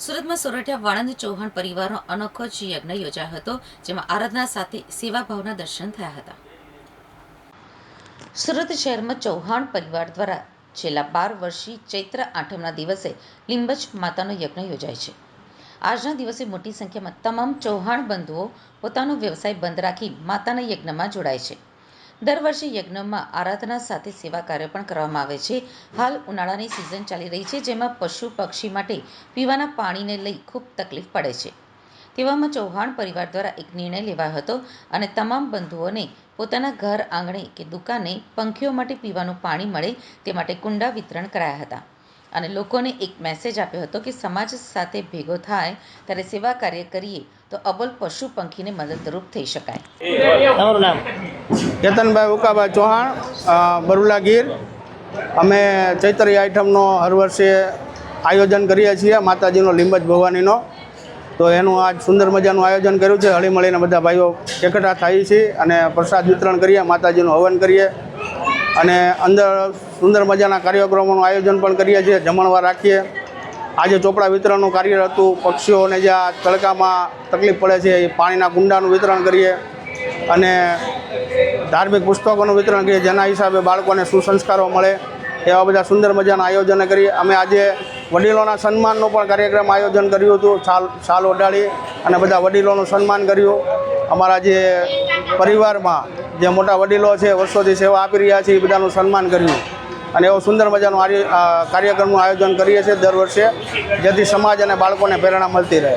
સુરતમાં સોરઠિયા વાણંદ ચૌહાણ પરિવારનો અનોખો જ યજ્ઞ યોજાયો હતો, જેમાં આરાધના સાથે સેવાભાવના દર્શન થયા હતા. સુરત શહેરમાં ચૌહાણ પરિવાર દ્વારા છેલ્લા 12 વર્ષથી ચૈત્ર આઠમના દિવસે લીંબચ માતાનો યજ્ઞ યોજાય છે. આજના દિવસે મોટી સંખ્યામાં તમામ ચૌહાણ બંધુઓ પોતાનો વ્યવસાય બંધ રાખી માતાના યજ્ઞમાં જોડાય છે. દર વર્ષે યજ્ઞમાં આરાધના સાથે સેવા કાર્ય પણ કરવામાં આવે છે. હાલ ઉનાળાની સિઝન ચાલી રહી છે, જેમાં પશુ પક્ષી માટે પીવાના પાણીને લઈ ખૂબ તકલીફ પડે છે. તેવામાં ચૌહાણ પરિવાર દ્વારા એક નિર્ણય લેવાયો હતો અને તમામ બંધુઓને પોતાના ઘર આંગણે કે દુકાને પંખીઓ માટે પીવાનું પાણી મળે તે માટે કુંડા વિતરણ કરાયા હતા અને લોકોને એક મેસેજ આપ્યો હતો કે સમાજ સાથે ભેગો થાય ત્યારે સેવા કાર્ય કરીએ તો અબોલ પશુ પંખીને મદદરૂપ થઈ શકાય. તમારું નામ? કેતનભાઈ ઉકાભાઈ ચૌહાણ, બરુલા ગીર. અમે ચૈત્રી આઈટમનો હર વર્ષે આયોજન કરીએ છીએ, માતાજીનો લીંબચ ભવાનીનો. તો એનું આજ સુંદર મજાનું આયોજન કર્યું છે. હળીમળીને બધા ભાઈઓ એકઠા થઈએ છીએ અને પ્રસાદ વિતરણ કરીએ, માતાજીનું હવન કરીએ અને અંદર સુંદર મજાના કાર્યક્રમોનું આયોજન પણ કરીએ છીએ, જમણવાર રાખીએ. આજે ચોપડા વિતરણનું કાર્ય હતું. પક્ષીઓને જ્યાં તડકામાં તકલીફ પડે છે એ પાણીના કુંડાનું વિતરણ કરીએ અને ધાર્મિક પુસ્તકોનું વિતરણ કરીએ, જેના હિસાબે બાળકોને સુસંસ્કારો મળે. એવા બધા સુંદર મજાના આયોજન કરીએ. અમે આજે વડીલોના સન્માનનું પણ કાર્યક્રમ આયોજન કર્યું હતું. શાલ ઓઢાડી અને બધા વડીલોનું સન્માન કર્યું. અમારા જે પરિવારમાં જે મોટા વડીલો છે, વર્ષોથી સેવા આપી રહ્યા છે, એ બધાનું સન્માન કર્યું અને એવો સુંદર મજાનું કાર્યક્રમનું આયોજન કરીએ છીએ દર વર્ષે, જેથી સમાજ અને બાળકોને પ્રેરણા મળતી રહે.